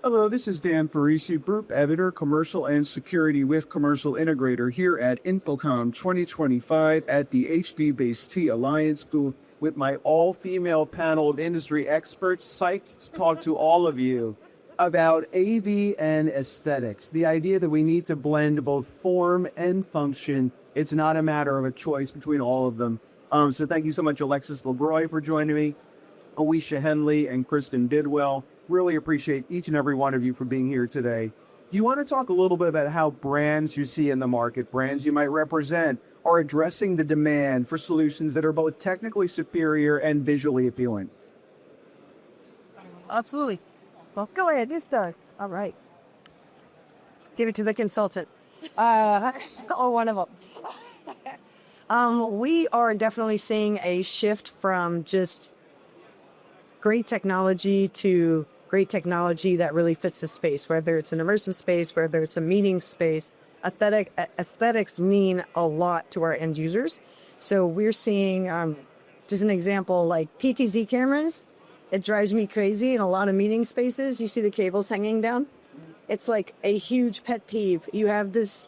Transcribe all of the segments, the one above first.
Hello, this is Dan Ferrisi, Group Editor, Commercial and Security with Commercial Integrator here at InfoComm 2025 at the HD-Based Alliance booth with my all-female panel of industry experts, psyched to talk to all of you about AV and aesthetics. The idea that we need to blend both form and function. It's not a matter of a choice between all of them. So thank you so much, Alexis La Broi, for joining me, Alesia Hendley and Kristin Bidwell. Really appreciate each and every one of you for being here today. Do you want to talk a little bit about how brands you see in the market, brands you might represent, are addressing the demand for solutions that are both technically superior and visually appealing? Absolutely. Well, go ahead. It's done. All right. Give it to the consultant. Or one of them. We are definitely seeing a shift from just great technology to great technology that really fits the space, whether it's an immersive space, whether it's a meeting space. Aesthetics mean a lot to our end users. So we're seeing, just an example, like PTZ cameras. It drives me crazy in a lot of meeting spaces. You see the cables hanging down. It's like a huge pet peeve. You have this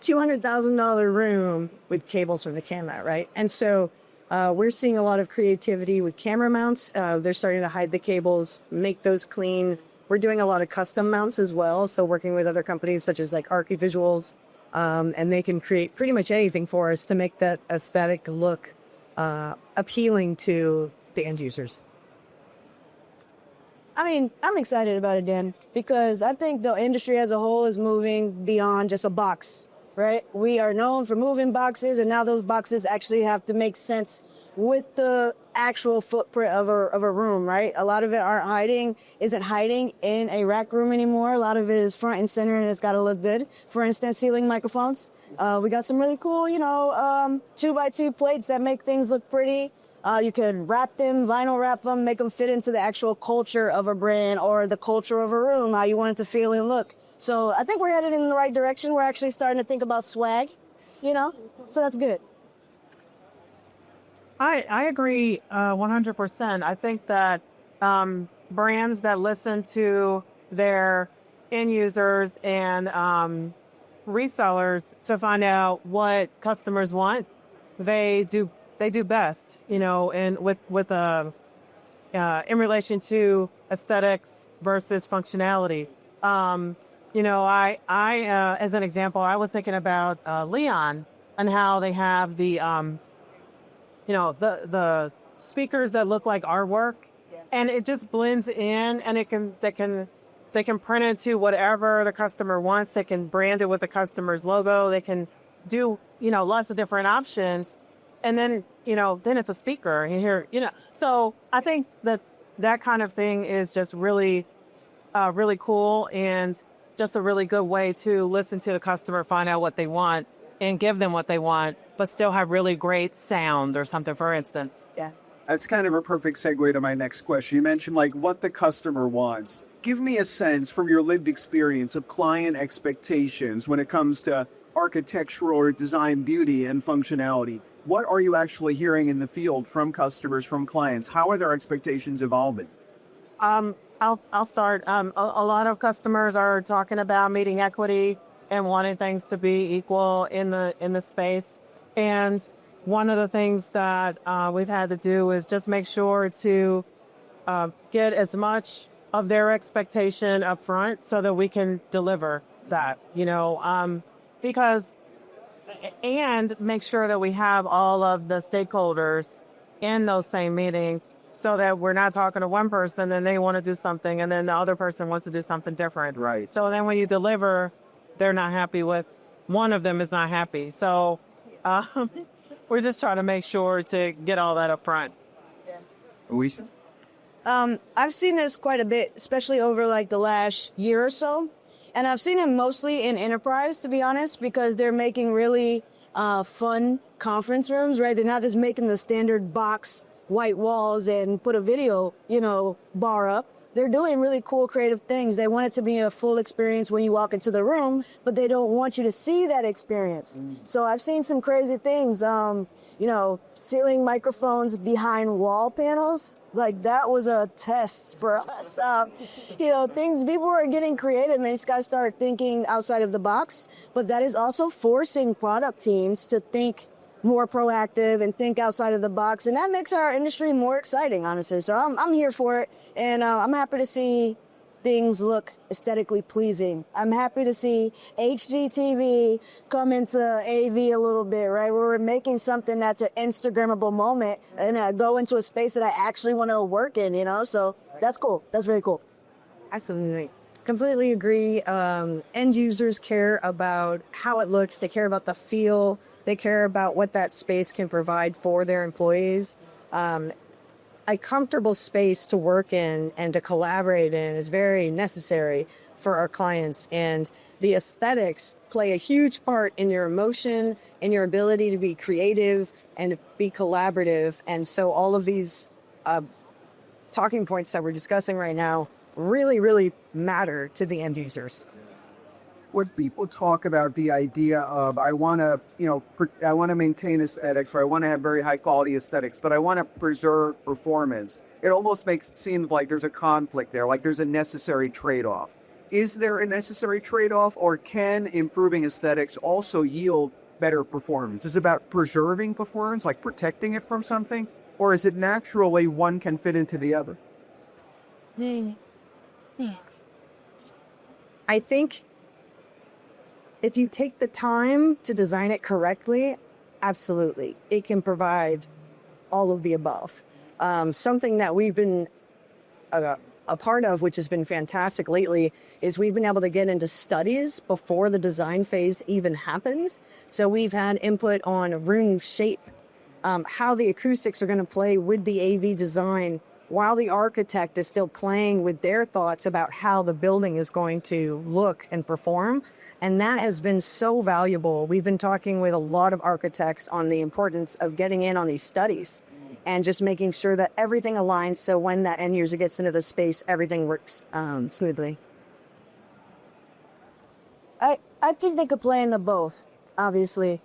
$200,000 room with cables from the camera, right? And so we're seeing a lot of creativity with camera mounts. They're starting to hide the cables, make those clean. We're doing a lot of custom mounts as well. So working with other companies such as like Archivisuals, and they can create pretty much anything for us to make that aesthetic look appealing to the end users. I mean, I'm excited about it, Dan, because I think the industry as a whole is moving beyond just a box, right? We are known for moving boxes, and now those boxes actually have to make sense with the actual footprint of a room, right? A lot of it isn't hiding in a rack room anymore. A lot of it is front and center, and it's got to look good. For instance, ceiling microphones. We got some really cool, 2x2 plates that make things look pretty. You can wrap them, vinyl wrap them, make them fit into the actual culture of a brand or the culture of a room, how you want it to feel and look. So I think we're headed in the right direction. We're actually starting to think about swag, so that's good. I agree 100%. I think that brands that listen to their end users and resellers to find out what customers want, they do best, and with in relation to aesthetics versus functionality. I as an example, I was thinking about Leon and how they have the speakers that look like artwork, and it just blends in, and they can print it to whatever the customer wants. They can brand it with the customer's logo. They can do lots of different options. And then, then it's a speaker and you hear, so I think that kind of thing is just really, really cool, and just a really good way to listen to the customer, find out what they want and give them what they want, but still have really great sound or something, for instance. Yeah. That's kind of a perfect segue to my next question. You mentioned what the customer wants. Give me a sense from your lived experience of client expectations when it comes to architectural or design beauty and functionality. What are you actually hearing in the field from customers, from clients? How are their expectations evolving? I'll start. A lot of customers are talking about meeting equity and wanting things to be equal in the space. And one of the things that we've had to do is just make sure to get as much of their expectation up front so that we can deliver that, because and make sure that we have all of the stakeholders in those same meetings so that we're not talking to one person and they want to do something and then the other person wants to do something different. Right. So then when you deliver, they're not happy with, one of them is not happy. So we're just trying to make sure to get all that up front. Alesia? I've seen this quite a bit, especially over the last year or so. And I've seen it mostly in enterprise, to be honest, because they're making really fun conference rooms, right? They're not just making the standard box, white walls, and put a video, bar up. they're doing really cool creative things. They want it to be a full experience when you walk into the room, but they don't want you to see that experience. So I've seen some crazy things, ceiling microphones behind wall panels. Like that was a test for us. Things, people are getting creative and they just got to start thinking outside of the box, but that is also forcing product teams to think more proactive and think outside of the box. And that makes our industry more exciting, honestly. So I'm here for it. And I'm happy to see things look aesthetically pleasing. I'm happy to see HGTV come into AV a little bit, right? Where we're making something that's an Instagrammable moment and go into a space that I actually want to work in, So that's cool. That's very cool. Absolutely. Completely agree. End users care about how it looks. They care about the feel. They care about what that space can provide for their employees. A comfortable space to work in and to collaborate in is very necessary for our clients. And the aesthetics play a huge part in your emotion, in your ability to be creative and to be collaborative. And so all of these talking points that we're discussing right now really, really matter to the end users. When people talk about the idea of I want to maintain aesthetics, or I want to have very high quality aesthetics, but I want to preserve performance, it almost seems like there's a conflict there, like there's a necessary trade-off. Is there a necessary trade-off, or can improving aesthetics also yield better performance? Is it about preserving performance, like protecting it from something, or is it naturally one can fit into the other? I think if you take the time to design it correctly, absolutely, it can provide all of the above. Something that we've been a part of, which has been fantastic lately, is we've been able to get into studies before the design phase even happens. So we've had input on room shape, how the acoustics are going to play with the AV design, while the architect is still playing with their thoughts about how the building is going to look and perform. And that has been so valuable. We've been talking with a lot of architects on the importance of getting in on these studies and just making sure that everything aligns so when that end user gets into the space, everything works smoothly. I think they could play in the both, obviously.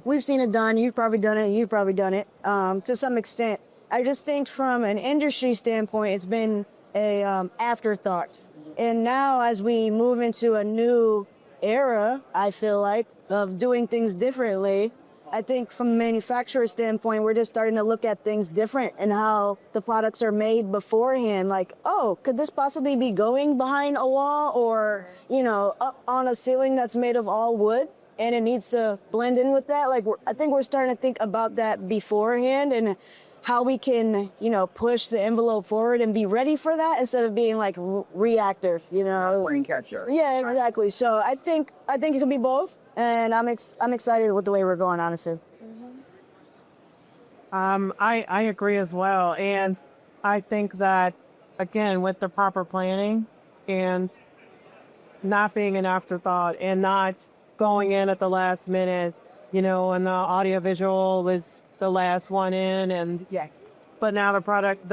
We've seen it done. You've probably done it. You've probably done it to some extent. I just think from an industry standpoint, it's been a afterthought. And now as we move into a new era, I feel like, of doing things differently, I think from a manufacturer standpoint, we're just starting to look at things different and how the products are made beforehand. Like, oh, could this possibly be going behind a wall or, up on a ceiling that's made of all wood? And it needs to blend in with that. Like, I think we're starting to think about that beforehand and how we can, push the envelope forward and be ready for that instead of being like reactive, Playing catch up. Yeah, exactly. So I think it can be both, and I'm excited with the way we're going, honestly. I agree as well, and I think that again with the proper planning and not being an afterthought and not going in at the last minute, and the audiovisual is the last one in, and but now the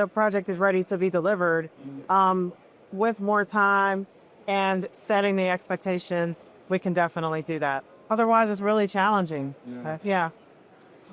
project is ready to be delivered. With more time and setting the expectations, we can definitely do that. Otherwise, it's really challenging. Yeah.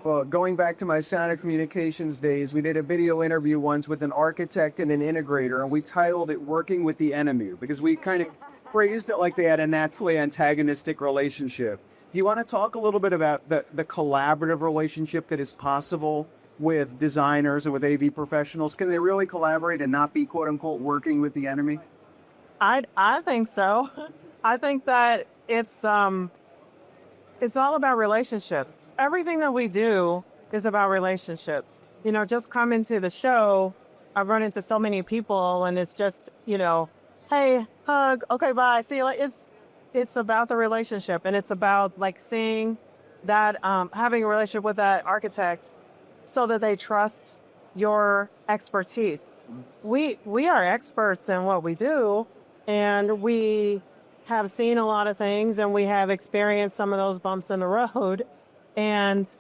Well, going back to my Sonic Communications days, we did a video interview once with an architect and an integrator, and we titled it "Working with the Enemy" because we kind of phrased it like they had a naturally antagonistic relationship. Do you want to talk a little bit about the collaborative relationship that is possible with designers and with AV professionals? Can they really collaborate and not be, quote unquote, working with the enemy? I think so. I think that it's all about relationships. Everything that we do is about relationships. Just coming to the show, I've run into so many people and it's just, hey, hug, okay, bye, see you later. It's about the relationship, and it's about like seeing that, having a relationship with that architect so that they trust your expertise. We are experts in what we do, and we have seen a lot of things, and we have experienced some of those bumps in the road, and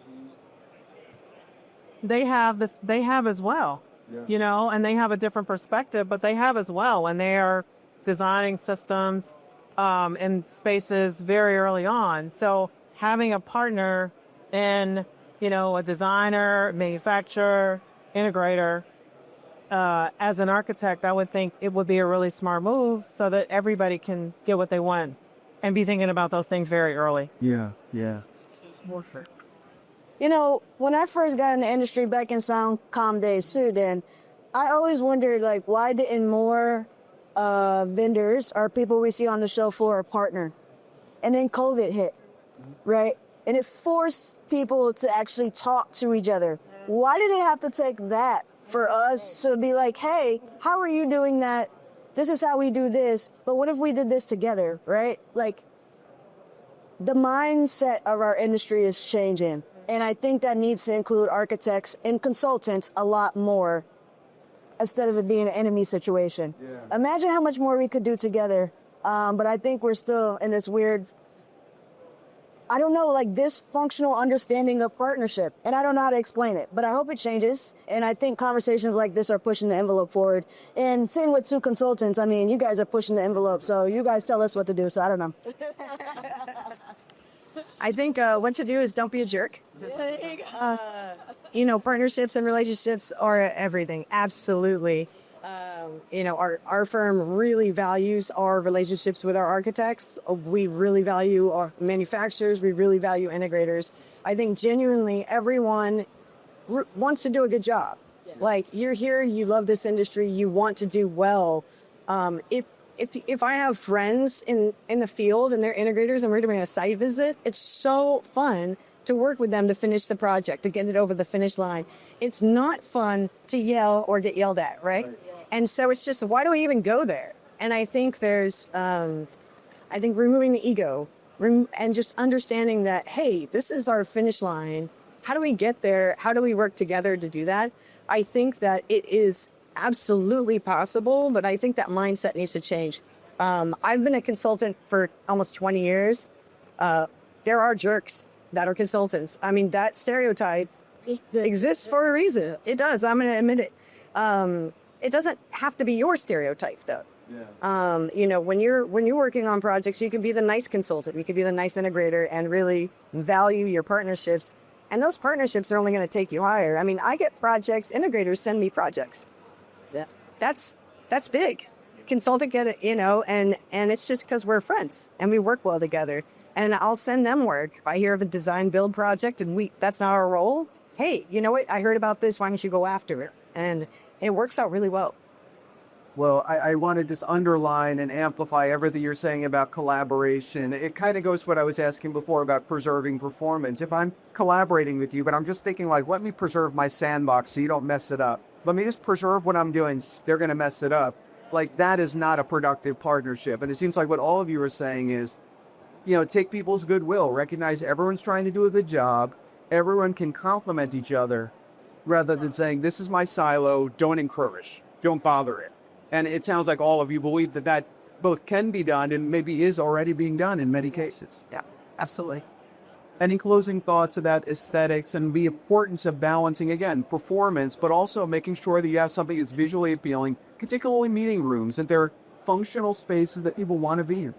they have as well. you know, and they have a different perspective, but they have as well. And they are designing systems and spaces very early on. So having a partner in, you know, a designer, manufacturer, integrator, as an architect, I would think it would be a really smart move so that everybody can get what they want and be thinking about those things very early. Yeah, yeah. You know, when I first got in the industry back in SoundComm days too, Dan, I always wondered, like, why didn't more vendors or people we see on the show floor partner? And then COVID hit, right? And it forced people to actually talk to each other. Why did it have to take that for us to be like, hey, how are you doing that? This is how we do this. But what if we did this together, right? Like, the mindset of our industry is changing. And I think that needs to include architects and consultants a lot more instead of it being an enemy situation. Yeah. Imagine how much more we could do together. But I think we're still in this weird, I don't know, like dysfunctional understanding of partnership. And I don't know how to explain it, but I hope it changes. And I think conversations like this are pushing the envelope forward. And same with two consultants. I mean, you guys are pushing the envelope. So you guys tell us what to do. So I don't know. I think what to do is don't be a jerk. You know, partnerships and relationships are everything. Absolutely. You know, our firm really values our relationships with our architects. We really value our manufacturers. We really value integrators. I think genuinely everyone wants to do a good job. Yeah. Like, you're here, you love this industry, you want to do well. If I have friends in the field and they're integrators and we're doing a site visit, it's so fun to work with them to finish the project, to get it over the finish line. It's not fun to yell or get yelled at, right? And so it's just, why do we even go there? And I think there's, I think removing the ego and just understanding that, hey, this is our finish line. How do we get there? How do we work together to do that? I think that it is absolutely possible, but I think that mindset needs to change. I've been a consultant for almost 20 years. There are jerks that are consultants. I mean, that stereotype exists for a reason. It does. I'm going to admit it. It doesn't have to be your stereotype, though. Yeah. You know, when you're working on projects, you can be the nice consultant. You can be the nice integrator and really value your partnerships. And those partnerships are only going to take you higher. I mean, I get projects. Integrators send me projects. Yeah, that's big. Consultant get it, you know, and it's just because we're friends and we work well together. And I'll send them work. If I hear of a design build project and that's not our role, hey, you know what? I heard about this. Why don't you go after it? And it works out really well. Well, I want to just underline and amplify everything you're saying about collaboration. It kind of goes to what I was asking before about preserving performance. If I'm collaborating with you, but I'm just thinking like, let me preserve my sandbox so you don't mess it up. Let me just preserve what I'm doing. They're going to mess it up. Like, that is not a productive partnership. And it seems like what all of you are saying is, you know, take people's goodwill, recognize everyone's trying to do a good job. Everyone can complement each other rather than saying, this is my silo, don't encourage, don't bother it. And it sounds like all of you believe that that both can be done and maybe is already being done in many cases. Yeah, absolutely. Any closing thoughts about aesthetics and the importance of balancing, again, performance, but also making sure that you have something that's visually appealing, particularly meeting rooms, that they're functional spaces that people want to be in?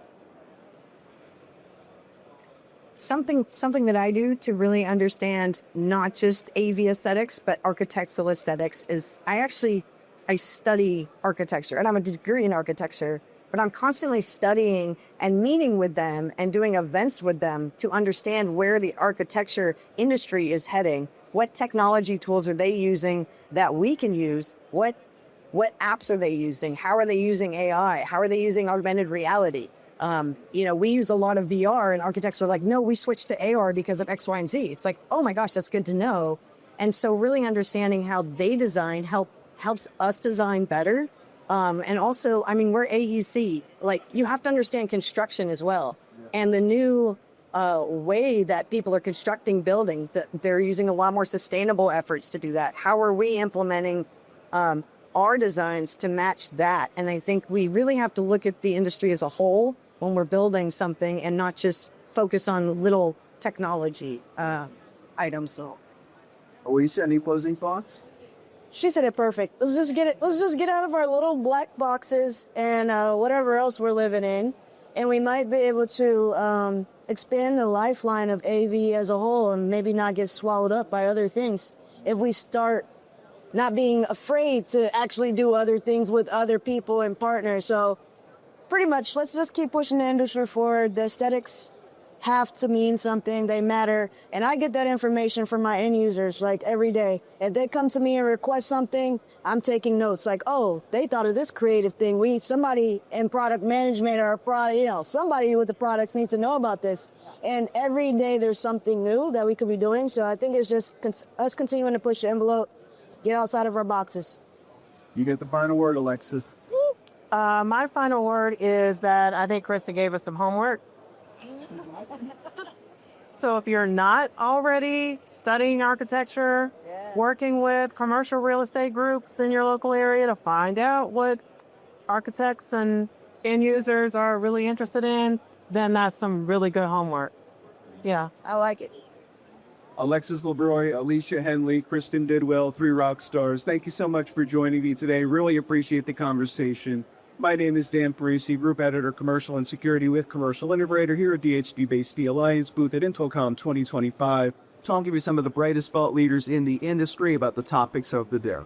Something that I do to really understand not just AV aesthetics, but architectural aesthetics is I study architecture, and I'm a degree in architecture, but I'm constantly studying and meeting with them and doing events with them to understand where the architecture industry is heading. What technology tools are they using that we can use? What apps are they using? How are they using AI? How are they using augmented reality? You know, we use a lot of VR, and architects are like, no, we switched to AR because of X, Y, and Z. It's like, oh my gosh, that's good to know. And so really understanding how they design helps us design better. And also, I mean, we're AEC. Like, you have to understand construction as well. Yeah. And the new way that people are constructing buildings, that they're using a lot more sustainable efforts to do that. How are we implementing our designs to match that? And I think we really have to look at the industry as a whole when we're building something and not just focus on little technology items. So, Alesia, any closing thoughts? she said it perfect. Let's just get out of our little black boxes and whatever else we're living in, and we might be able to expand the lifeline of AV as a whole, and maybe not get swallowed up by other things if we start not being afraid to actually do other things with other people and partners. So pretty much, let's just keep pushing the industry forward. The aesthetics have to mean something. They matter. And I get that information from my end users like every day. If they come to me and request something, I'm taking notes like, oh, they thought of this creative thing. Somebody in product management or somebody with the products needs to know about this. And every day there's something new that we could be doing. So I think it's just us continuing to push the envelope, get outside of our boxes. You get the final word, Alexis. My final word is that I think Krista gave us some homework. So if you're not already studying architecture, working with commercial real estate groups in your local area to find out what architects and end users are really interested in, then that's some really good homework. Yeah. I like it. Alexis La Broi, Alesia Hendley, Kristin Bidwell, 3 rock stars. Thank you so much for joining me today. Really appreciate the conversation. My name is Dan Ferrisi, Group Editor, Commercial and Security with Commercial Integrator here at the HD-based T Alliance booth at InfoComm 2025. Talking with some of the brightest thought leaders in the industry about the topics of the day.